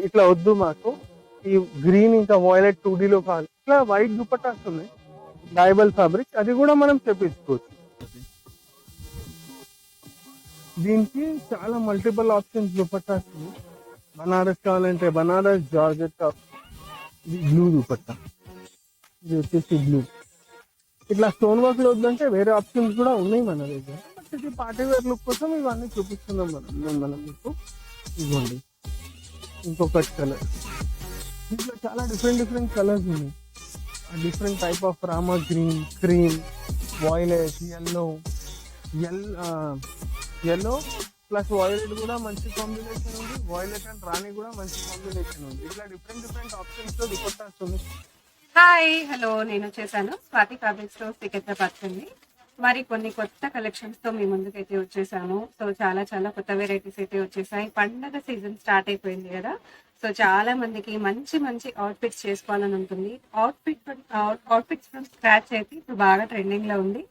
ఇట్లా వద్దు మాకు, ఈ గ్రీన్ ఇంకా వాయిలెట్ 2D లో కావాలి, ఇట్లా వైట్ దుపట్టాస్ ఉన్నాయి డైబల్ ఫ్యాబ్రిక్, అది కూడా మనం చేపించుకోవచ్చు. దీనికి చాలా మల్టిపుల్ ఆప్షన్స్ దుపట్టాస్ ఉన్నాయి. బనారస్ కావాలంటే బనారస్, జార్జెట్ కావాలి. ఇది బ్లూ దుపట్టా, ఇది వచ్చేసి బ్లూ. ఇట్లా స్టోన్ వర్క్ లో వద్దంటే వేరే ఆప్షన్స్ కూడా ఉన్నాయి మన దగ్గర. బట్ ఇది పార్టీ వేర్ లుక్ కోసం ఇవన్నీ చూపిస్తున్నాం మనం మీకు. ఇవ్వండి ఇంకొకటి కలర్, దీంట్లో చాలా డిఫరెంట్ కలర్స్ ఉన్నాయి. Different type of Rama green, cream, violet, yellow plus violet కూడా మంచి కాంబినేషన్ ఉంది. వాయిలెట్ అండ్ రాణి కూడా మంచి కాంబినేషన్ ఉంది. ఇట్లా డిఫరెంట్ ఆప్షన్స్ లో దుపట్టాస్ ఉంది. హాయ్ హలో, నేను వచ్చేసాను స్వాతి ఫ్యాబ్రిక్ స్టోర్ సికింద్రాబాద్ నుండి. మరి కొన్ని కొత్త కలెక్షన్స్ తో మీ ముందుకైతే వచ్చేసాము. సో చాలా కొత్త వెరైటీస్ అయితే వచ్చేసాయి. పండగ సీజన్ స్టార్ట్ అయిపోయింది కదా, సో చాలా మందికి మంచి అవుట్ఫిట్స్ చేసుకోవాలని ఉంటుంది. అవుట్ఫిట్స్ ఫ్రమ్ స్క్రాచ్ అయితే ఇప్పుడు బాగా ట్రెండింగ్ లో ఉంది.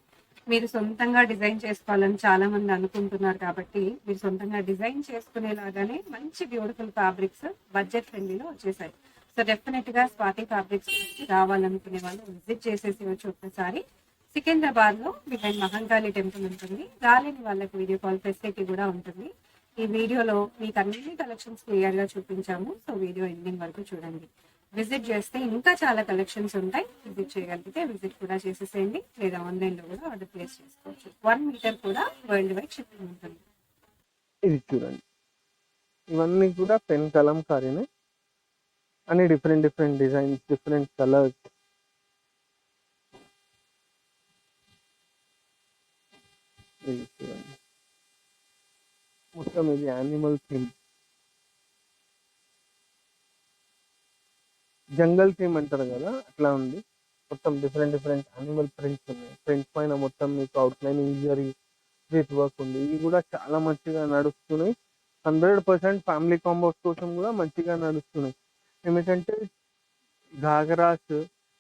మీరు సొంతంగా డిజైన్ చేసుకోవాలని చాలా మంది అనుకుంటున్నారు కాబట్టి మీరు సొంతంగా డిజైన్ చేసుకునేలాగానే మంచి బ్యూటిఫుల్ ఫ్యాబ్రిక్స్ బడ్జెట్ ఫ్రెండ్లీలో వచ్చేసాయి. సో డెఫినెట్ గా స్వాతి ఫ్యాబ్రిక్స్ రావాలనుకునే వాళ్ళు విజిట్ చేసేసి వచ్చి ఒక్కసారి. సికింద్రాబాద్ లో బిహైండ్ మహంకాళి టెంపుల్ ఉంటుంది. రాలేని వాళ్ళకి వీడియో కాల్ ఫెసిలిటీ కూడా ఉంటుంది. ఈ వీడియోలో మీకు అన్ని కలెక్షన్స్ క్లియర్ గా చూపించాము. సో వీడియో ఎండింగ్ వరకు చూడండి. విజిట్ చేస్తే ఇంకా చాలా కలెక్షన్స్ ఉంటాయి. విజిట్ చేయగలిగితే విజిట్ కూడా చేసేసేయండి, లేదా ఆన్లైన్ లో కూడా ఆర్డర్ ప్లేస్ చేసుకోవచ్చు. 1 మీటర్ కూడా వరల్డ్ వైడ్ షిప్పింగ్ ఉంటుంది. ఇది చూడండి, ఇవన్నీ కూడా పెన్ కలంకారీనే, అన్ని డిఫరెంట్ డిజైన్స్, డిఫరెంట్ కలర్స్. ఇది చూడండి, మొత్తం ఇది యానిమల్ థీమ్, జంగల్ థీమ్ అంటారు కదా అట్లా ఉంది. మొత్తం డిఫరెంట్ యానిమల్ ప్రింట్స్ ఉన్నాయి. ప్రింట్స్ పైన మొత్తం మీకు అవుట్లైనింగ్ జరీ విత్ వర్క్ ఉంది. ఇవి కూడా చాలా మంచిగా నడుస్తున్నాయి. 100% ఫ్యామిలీ కాంబోస్ కోసం కూడా మంచిగా నడుస్తున్నాయి. ఏమిటంటే ఘాగరాస్,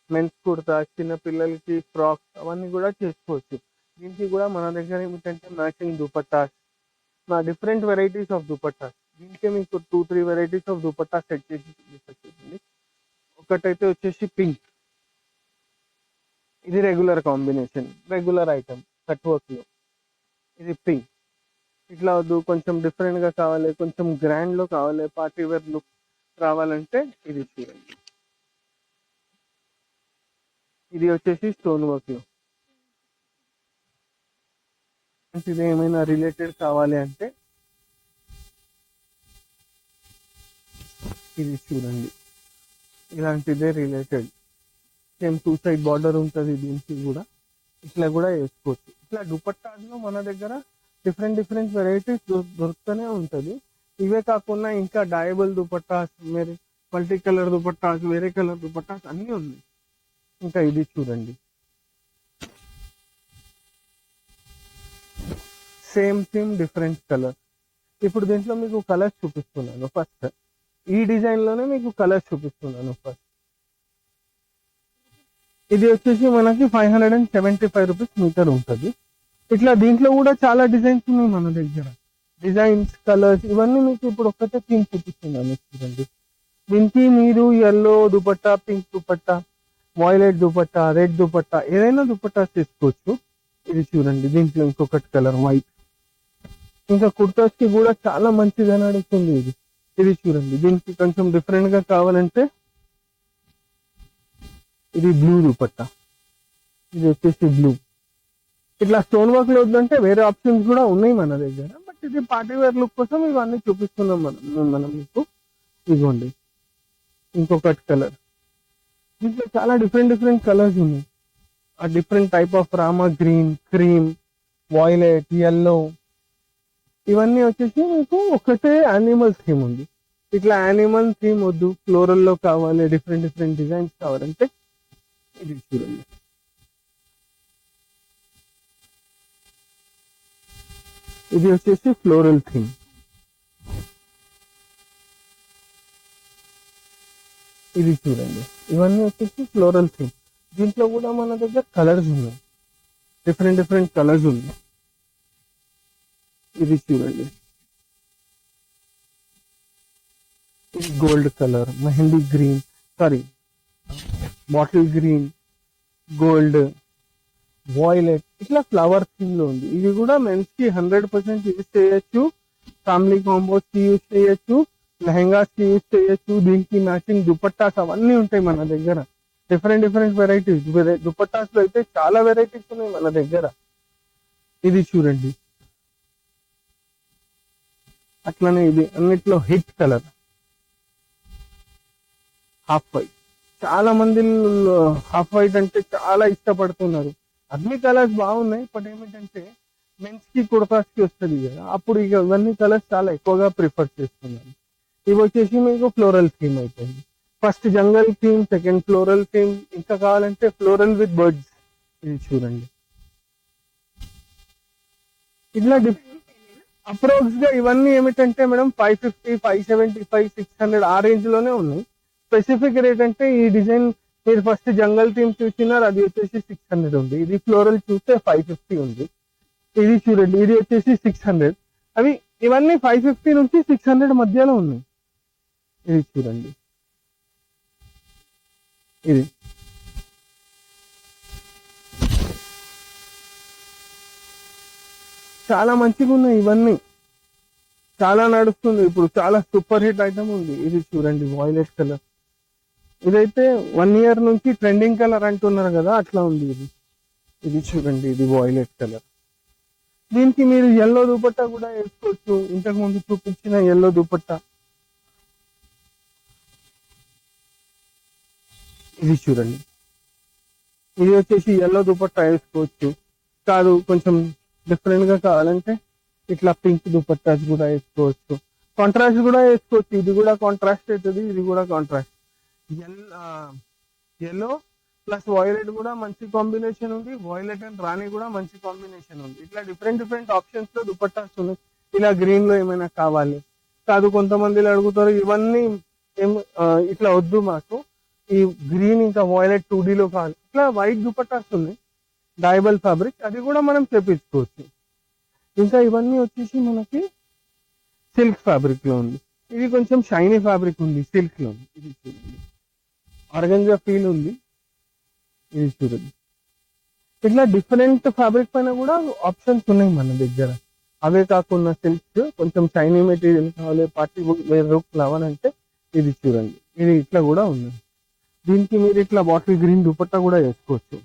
మెన్స్ కుర్తా, చిన్న పిల్లలకి ఫ్రాక్స్ అవన్నీ కూడా చేసుకోవచ్చు. దీనికి కూడా మన దగ్గర ఏమిటంటే matching dupattas, different varieties of dupattas. దీనికి మీకు 2-3 వెరైటీస్ ఆఫ్ దుపట్టా సెట్ చేసి చూపిస్తుంది. ఒకటైతే వచ్చేసి పింక్, ఇది regular combination, regular item cut work లో. ఇది పింక్. ఇట్లా వద్దు, కొంచెం డిఫరెంట్ గా కావాలి, కొంచెం గ్రాండ్ లో కావాలి, పార్టీ వేర్ లుక్ రావాలంటే ఇది చూడండి. ఇది వచ్చేసి స్టోన్ వర్క్ లో. ఇది ఏమైనా రిలేటెడ్ కావాలి అంటే ఇది చూడండి, ఇలాంటిదే రిలేటెడ్. సేమ్ 2 సైడ్ బార్డర్ ఉంటుంది దీనికి కూడా. ఇట్లా కూడా వేసుకోవచ్చు. ఇట్లా దుపట్టాలో మన దగ్గర డిఫరెంట్ వెరైటీస్ దొరుకుతూనే ఉంటుంది. ఇవే కాకుండా ఇంకా డయబుల్ దుపట్టాస్, మరి మల్టీ కలర్ దుపట్టాస్, వేరే కలర్ దుపట్టాస్ అన్నీ ఉన్నాయి. ఇంకా ఇది చూడండి, సేమ్ డిఫరెంట్ కలర్. ఇప్పుడు దీంట్లో మీకు కలర్స్ చూపిస్తున్నాను. ఫస్ట్ ఈ డిజైన్ లోనే మీకు కలర్స్ చూపిస్తున్నాను. ఫస్ట్ ఇది వచ్చేసి మనకి 575 రూపీస్ మీటర్ ఉంటుంది. ఇట్లా దీంట్లో కూడా చాలా డిజైన్స్ ఉన్నాయి మన దగ్గర. డిజైన్స్, కలర్స్ ఇవన్నీ మీకు ఇప్పుడు ఒక్కటే థీమ్ చూపిస్తున్నాను. చూడండి, దీనికి మీరు yellow dupatta, pink dupatta, violet dupatta, red dupatta, ఏదైనా దుపట్టా తీసుకోవచ్చు. ఇది చూడండి, దీంట్లో ఇంకొకటి కలర్ వైట్. ఇంకా కుర్తాస్ కి కూడా చాలా మంచిగా నడుస్తుంది ఇది. ఇది చూడండి, దీనికి కొంచెం డిఫరెంట్ గా కావాలంటే ఇది బ్లూ దుపట్టా, ఇది వచ్చేసి బ్లూ. ఇట్లా స్టోన్ వర్క్ లో వద్దంటే వేరే ఆప్షన్స్ కూడా ఉన్నాయి మన దగ్గర. బట్ ఇది పార్టీ వేర్ లుక్ కోసం ఇవన్నీ చూపిస్తున్నాం మనం మీకు. ఇదిగోండి ఇంకొకటి కలర్. దీంట్లో చాలా డిఫరెంట్ కలర్స్ ఉన్నాయి. ఆ different type of Rama green, cream, violet, yellow, ఇవన్నీ వచ్చేసి మీకు ఒకటే యానిమల్ థీమ్ ఉంది. ఇట్లా యానిమల్ థీమ్ వద్దు, ఫ్లోరల్ లో కావాలి, డిఫరెంట్ డిజైన్స్ కావాలంటే ఇది చూడండి. ఇది వచ్చేసి ఫ్లోరల్ థీమ్. ఇది చూడండి, ఇవన్నీ వచ్చేసి ఫ్లోరల్ థీమ్. దీంట్లో కూడా మన దగ్గర కలర్స్ ఉన్నాయి, డిఫరెంట్ కలర్స్ ఉన్నాయి. ఇది చూడండి, gold colour, mehndi green, sorry bottle green, gold, violet, ఇట్లా ఫ్లవర్ థీమ్ లో ఉంది. ఇవి కూడా మెన్స్ కి 100% యూజ్ చేయొచ్చు, ఫ్యామిలీ కాంబోస్ కి యూజ్ చేయొచ్చు, లెహెంగాస్ కి యూజ్ చేయొచ్చు. దీనికి మ్యాచింగ్ దుపట్టాస్ అవన్నీ ఉంటాయి మన దగ్గర. Different different varieties. దుపట్టాస్ లో అయితే చాలా వెరైటీస్ ఉన్నాయి మన దగ్గర. ఇది చూడండి, అట్లనే ఇది అన్నిట్లో హిట్ కలర్ హాఫ్ వైట్. చాలా మంది హాఫ్ వైట్ అంటే చాలా ఇష్టపడుతున్నారు. అన్ని కలర్స్ బాగున్నాయి, బట్ ఏమిటంటే మెన్స్ కి కుర్తాస్ కి వస్తుంది కదా, అప్పుడు ఇక ఇవన్నీ కలర్స్ చాలా ఎక్కువగా ప్రిఫర్ చేస్తున్నారు. ఇవి వచ్చేసి మీకు ఫ్లోరల్ థీమ్ అయిపోయింది. ఫస్ట్ జంగల్ థీమ్, సెకండ్ ఫ్లోరల్ థీమ్, ఇంకా కావాలంటే ఫ్లోరల్ విత్ బర్డ్స్. ఇది చూడండి, ఇట్లా అప్రోక్స్ గా ఇవన్నీ ఏమిటంటే మేడం 550, 575, 600 ఆ రేంజ్ లోనే ఉన్నాయి. స్పెసిఫిక్ రేట్ అంటే ఈ డిజైన్ మీరు ఫస్ట్ జంగల్ థీమ్ చూసినారు, అది వచ్చేసి 600 ఉంది. ఇది ఫ్లోరల్ చూస్తే 550 ఉంది. ఇది చూడండి, ఇది వచ్చేసి 600. అవి ఇవన్నీ 550 నుంచి 600 మధ్యలో ఉన్నాయి. ఇది చూడండి, ఇది చాలా మంచిగా ఉన్నాయి. ఇవన్నీ చాలా నడుస్తుంది ఇప్పుడు, చాలా సూపర్ హిట్ ఐటమ్ ఉంది. ఇది చూడండి, వాయిలెట్ కలర్. ఇదైతే 1 ఇయర్ నుంచి ట్రెండింగ్ కలర్ అంటున్నారు కదా, అట్లా ఉంది ఇది. ఇది చూడండి, ఇది వాయిలెట్ కలర్. దీనికి మీరు ఎల్లో దుపట్టా కూడా వేసుకోవచ్చు. ఇంతకు ముందు చూపించిన ఎల్లో దుపట్టా. ఇది చూడండి, ఇది వచ్చేసి ఎల్లో దుపట్టా వేసుకోవచ్చు. కాదు కొంచెం డిఫరెంట్ గా కావాలంటే ఇట్లా పింక్ దుపట్టాస్ కూడా వేసుకోవచ్చు. కాంట్రాస్ట్ కూడా వేసుకోవచ్చు. ఇది కూడా కాంట్రాస్ట్ అవుతుంది, ఇది కూడా కాంట్రాస్ట్. ఎల్లో ప్లస్ వాయిలెట్ కూడా మంచి కాంబినేషన్ ఉంది. వాయిలెట్ అండ్ రాణి కూడా మంచి కాంబినేషన్ ఉంది. ఇట్లా డిఫరెంట్ డిఫరెంట్ ఆప్షన్స్ లో దుపట్టాస్ ఉన్నాయి. ఇలా గ్రీన్ లో ఏమైనా కావాలి కాదు, కొంతమంది అడుగుతారు ఇవన్నీ ఇట్లా వద్దు మాకు, ఈ గ్రీన్ ఇంకా వాయిలెట్ 2D లో కావాలి. ఇట్లా వైట్ దుపట్టాస్ ఉన్నాయి, డైబల్ ఫ్యాబ్రిక్, అది కూడా మనం చేపించుకోవచ్చు. ఇంకా ఇవన్నీ వచ్చేసి మనకి సిల్క్ ఫ్యాబ్రిక్ లో ఉంది. ఇది కొంచెం షైనీ ఫ్యాబ్రిక్ ఉంది, సిల్క్ లో ఉంది. ఇది చూడండి, ఆర్గంజా ఫీల్ ఉంది. ఇది చూడండి, ఇట్లా డిఫరెంట్ ఫ్యాబ్రిక్ పైన కూడా ఆప్షన్స్ ఉన్నాయి మన దగ్గర. అవే కాకుండా సిల్క్ కొంచెం షైనీ మెటీరియల్ కావాలి, పార్టీ వేర్ లుక్ కావాలంటే ఇది చూడండి, ఇది ఇట్లా కూడా ఉంది. దీనికి మీరు ఇట్లా బాటిల్ గ్రీన్ దుపట్టా కూడా వేసుకోవచ్చు.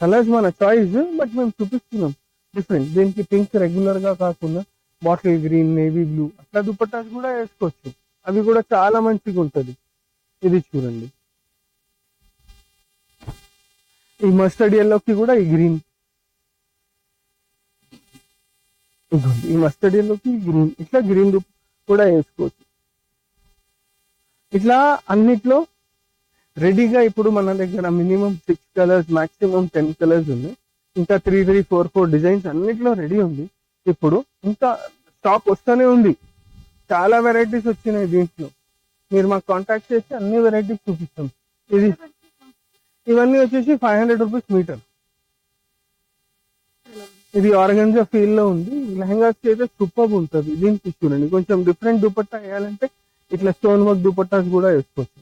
కలర్స్ మన చాయిస్, బట్ మేము చూపిస్తున్నాం డిఫరెంట్. దీనికి పింక్ రెగ్యులర్ గా కాకుండా బాటిల్ గ్రీన్, నేవీ బ్లూ అట్లా దుపట్టాస్ కూడా వేసుకోవచ్చు. అవి కూడా చాలా మంచిగా ఉంటది. ఇది చూడండి, ఈ మస్టర్డ్ ఎల్లోకి కూడా ఈ గ్రీన్, ఈ మస్టర్డ్ ఎల్లోకి గ్రీన్, ఇట్లా గ్రీన్ కూడా వేసుకోవచ్చు. ఇట్లా అన్నిట్లో రెడీగా ఇప్పుడు మన దగ్గర మినిమం 6 కలర్స్, మాక్సిమం 10 కలర్స్ ఉన్నాయి. ఇంకా 3, 3, 4, 4 డిజైన్స్ అన్నిట్లో రెడీ ఉంది. ఇప్పుడు ఇంకా స్టాక్ వస్తూనే ఉంది. చాలా వెరైటీస్ వచ్చినాయి దీంట్లో. మీరు మాకు కాంటాక్ట్ చేస్తే అన్ని వెరైటీస్ చూపిస్తాం. ఇది ఇవన్నీ వచ్చేసి 500 రూపీస్ మీటర్. ఇది ఆర్గంజా ఫీల్ లో ఉంది. లెహంగాస్ అయితే సూపర్ ఉంటుంది. దీనికి చూడండి, కొంచెం డిఫరెంట్ దుపట్టా వేయాలంటే ఇట్లా స్టోన్ వర్క్ దుపట్టాస్ కూడా వేసుకోవచ్చు.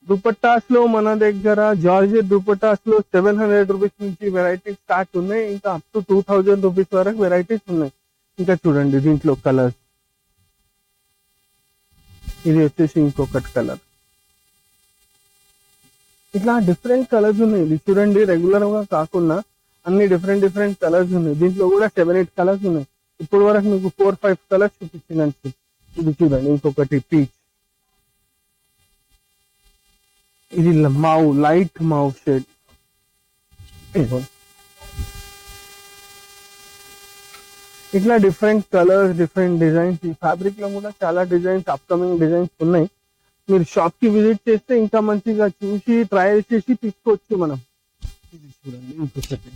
దుపట్టాస్ లో మన దగ్గర జార్జెట్ దుపట్టాస్ లో 700 రూపీస్ నుంచి వెరైటీస్ స్టార్ట్ ఉన్నాయి. ఇంకా అప్ టు 2000 రూపీస్ వరకు వెరైటీస్ ఉన్నాయి. ఇంకా చూడండి, దీంట్లో కలర్స్. ఇది వచ్చేసి ఇంకొకటి కలర్. ఇట్లా డిఫరెంట్ కలర్స్ ఉన్నాయి. ఇది చూడండి, రెగ్యులర్ గా కాకుండా అన్ని డిఫరెంట్ డిఫరెంట్ కలర్స్ ఉన్నాయి. దీంట్లో కూడా 7, 8 కలర్స్ ఉన్నాయి. ఇప్పుడు వరకు మీకు 4, 5 కలర్స్ చూపించినట్టు. ఇది చూడండి, ఇంకొకటి పీచ్. ఇది మావ్, లైట్ మావ్ షేడ్. ఇట్లా డిఫరెంట్ కలర్స్, డిఫరెంట్ డిజైన్స్. ఈ ఫ్యాబ్రిక్ లో కూడా చాలా డిజైన్స్, అప్కమింగ్ డిజైన్స్ ఉన్నాయి. మీరు షాప్ కి విజిట్ చేస్తే ఇంకా మంచిగా చూసి ట్రయల్ చేసి తీసుకోవచ్చు మనం. ఇది చూడండి, ఇంకొకటి.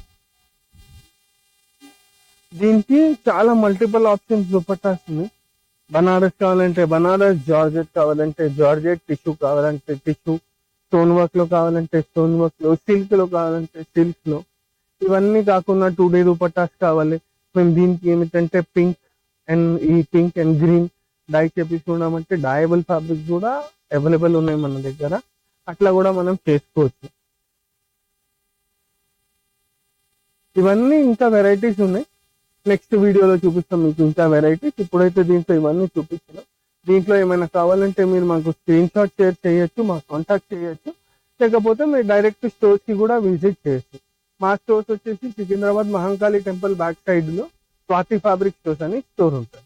దీనికి చాలా మల్టిపుల్ ఆప్షన్స్ దుపట్టాస్ ఉన్నాయి. బనారస్ కావాలంటే బనారస్, జార్జెట్ కావాలంటే జార్జెట్, టిష్యూ కావాలంటే టిష్యూ, స్టోన్ వర్క్ లో కావాలంటే స్టోన్ వర్క్ లో, సిల్క్ లో కావాలంటే సిల్క్ లో. ఇవన్నీ కాకుండా 2D దుపట్టాస్ కావాలి. మేము దీనికి ఏమిటంటే పింక్, అండ్ ఈ పింక్ అండ్ గ్రీన్ డై చేపించుకున్నామంటే డయబుల్ ఫ్యాబ్రిక్ కూడా అవైలబుల్ ఉన్నాయి మన దగ్గర. అట్లా కూడా మనం చేసుకోవచ్చు. ఇవన్నీ ఇంకా వెరైటీస్ ఉన్నాయి. నెక్స్ట్ వీడియోలో చూపిస్తాం మీకు ఇంకా వెరైటీస్. ఇప్పుడైతే దీంట్లో ఇవన్నీ చూపిస్తున్నాం. దీంట్లో ఏమైనా కావాలంటే మీరు మాకు స్క్రీన్ షాట్ షేర్ చేయొచ్చు, మాకు కాంటాక్ట్ చేయొచ్చు. లేకపోతే మీరు డైరెక్ట్ స్టోర్స్ కి కూడా విజిట్ చేయొచ్చు. మా స్టోర్స్ వచ్చేసి Secunderabad Mahankali temple back side లో స్వాతి ఫ్యాబ్రిక్ స్టోర్స్ అని స్టోర్ ఉంటుంది.